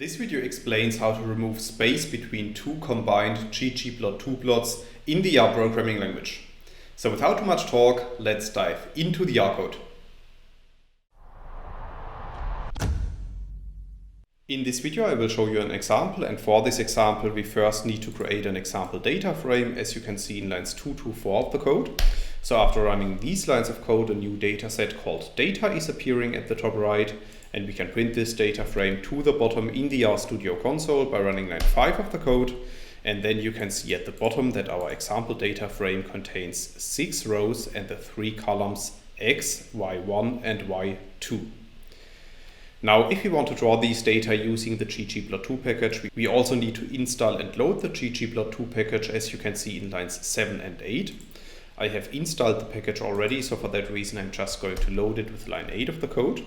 This video explains how to remove space between two combined ggplot2 plots in the R programming language. So without too much talk, let's dive into the R code. In this video I will show you an example, and for this example we first need to create an example data frame, as you can see in lines 2 to 4 of the code. So after running these lines of code, a new data set called data is appearing at the top right, and we can print this data frame to the bottom in the RStudio console by running line 5 of the code. And then you can see at the bottom that our example data frame contains 6 rows and the 3 columns x, y1 and y2. Now, if we want to draw these data using the ggplot2 package, we also need to install and load the ggplot2 package, as you can see in lines 7 and 8. I have installed the package already, so for that reason I'm just going to load it with line 8 of the code.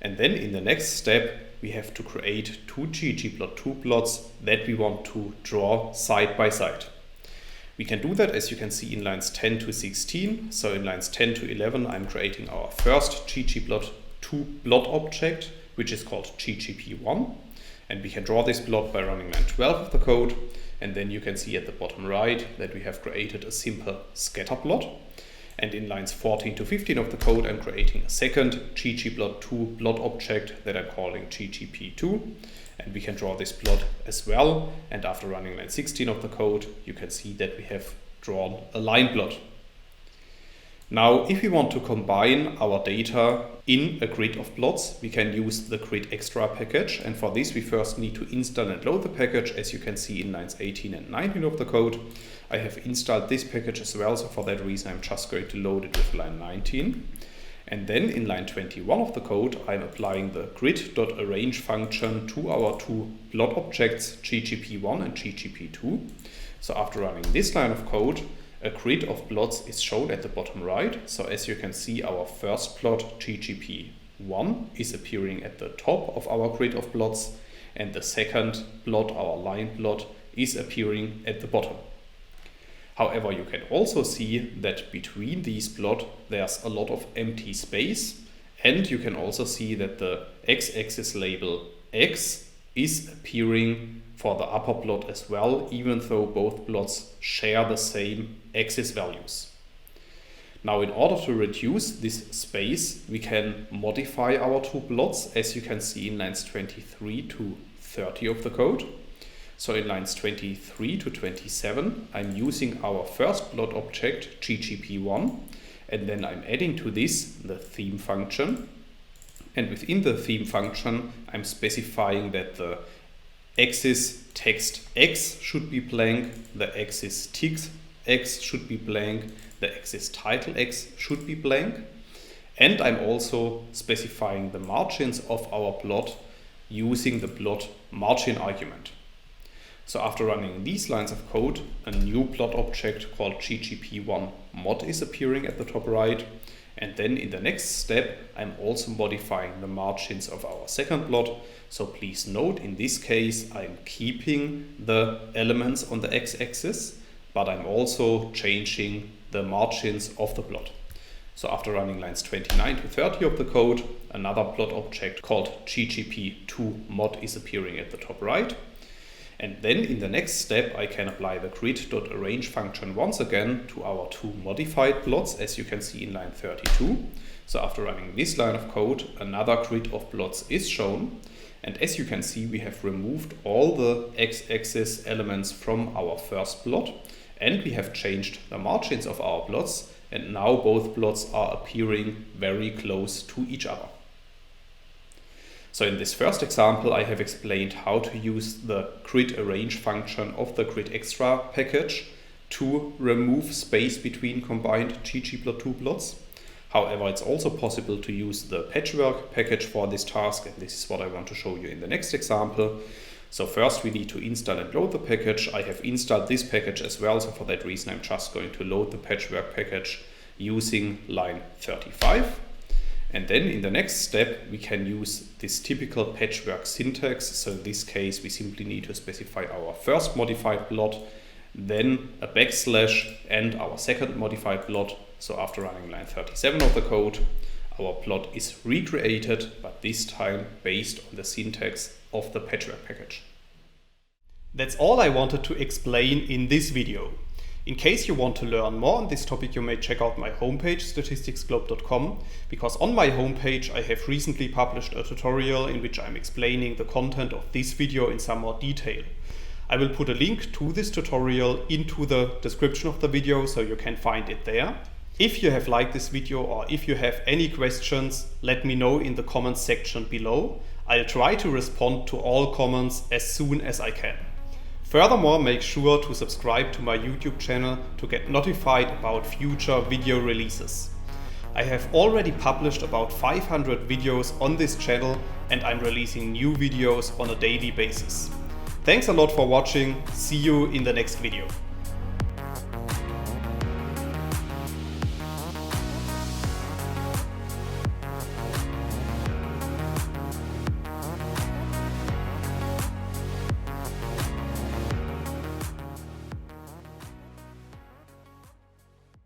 And then in the next step we have to create two ggplot2 plots that we want to draw side by side. We can do that, as you can see, in lines 10 to 16. So in lines 10 to 11 I'm creating our first ggplot2 plot object, which is called ggp1. And we can draw this plot by running line 12 of the code. And then you can see at the bottom right that we have created a simple scatter plot. And in lines 14 to 15 of the code, I'm creating a second ggplot2 plot object that I'm calling ggp2. And we can draw this plot as well. And after running line 16 of the code, you can see that we have drawn a line plot. Now, if we want to combine our data in a grid of plots, we can use the gridExtra package. And for this, we first need to install and load the package, as you can see in lines 18 and 19 of the code. I have installed this package as well, so for that reason, I'm just going to load it with line 19. And then in line 21 of the code, I'm applying the grid.arrange function to our two plot objects, ggp1 and ggp2. So after running this line of code, a grid of plots is shown at the bottom right. So as you can see, our first plot, ggp1, is appearing at the top of our grid of plots, and the second plot, our line plot, is appearing at the bottom. However, you can also see that between these plots there's a lot of empty space, and you can also see that the x-axis label x is appearing for the upper plot as well, even though both plots share the same axis values. Now, in order to reduce this space, we can modify our two plots, as you can see in lines 23 to 30 of the code. So in lines 23 to 27, I'm using our first plot object, ggp1, and then I'm adding to this the theme function. And within the theme function, I'm specifying that the axis text x should be blank, the axis text x should be blank, the axis title x should be blank. And I'm also specifying the margins of our plot using the plot margin argument. So after running these lines of code, a new plot object called ggp1 mod is appearing at the top right. And then in the next step, I'm also modifying the margins of our second plot. So please note, in this case, I'm keeping the elements on the x-axis, but I'm also changing the margins of the plot. So after running lines 29 to 30 of the code, another plot object called ggp2 mod is appearing at the top right. And then in the next step, I can apply the grid.arrange function once again to our two modified plots, as you can see in line 32. So after running this line of code, another grid of plots is shown. And as you can see, we have removed all the x-axis elements from our first plot, and we have changed the margins of our plots. And now both plots are appearing very close to each other. So in this first example, I have explained how to use the gridArrange function of the gridExtra package to remove space between combined ggplot2 plots. However, it's also possible to use the patchwork package for this task, and this is what I want to show you in the next example. So first we need to install and load the package. I have installed this package as well, so for that reason I'm just going to load the patchwork package using line 35. And then in the next step, we can use this typical patchwork syntax. So in this case, we simply need to specify our first modified plot, then a backslash and our second modified plot. So after running line 37 of the code, our plot is recreated, but this time based on the syntax of the patchwork package. That's all I wanted to explain in this video. In case you want to learn more on this topic, you may check out my homepage statisticsglobe.com, because on my homepage I have recently published a tutorial in which I'm explaining the content of this video in some more detail. I will put a link to this tutorial into the description of the video so you can find it there. If you have liked this video or if you have any questions, let me know in the comments section below. I'll try to respond to all comments as soon as I can. Furthermore, make sure to subscribe to my YouTube channel to get notified about future video releases. I have already published about 500 videos on this channel and I'm releasing new videos on a daily basis. Thanks a lot for watching. See you in the next video.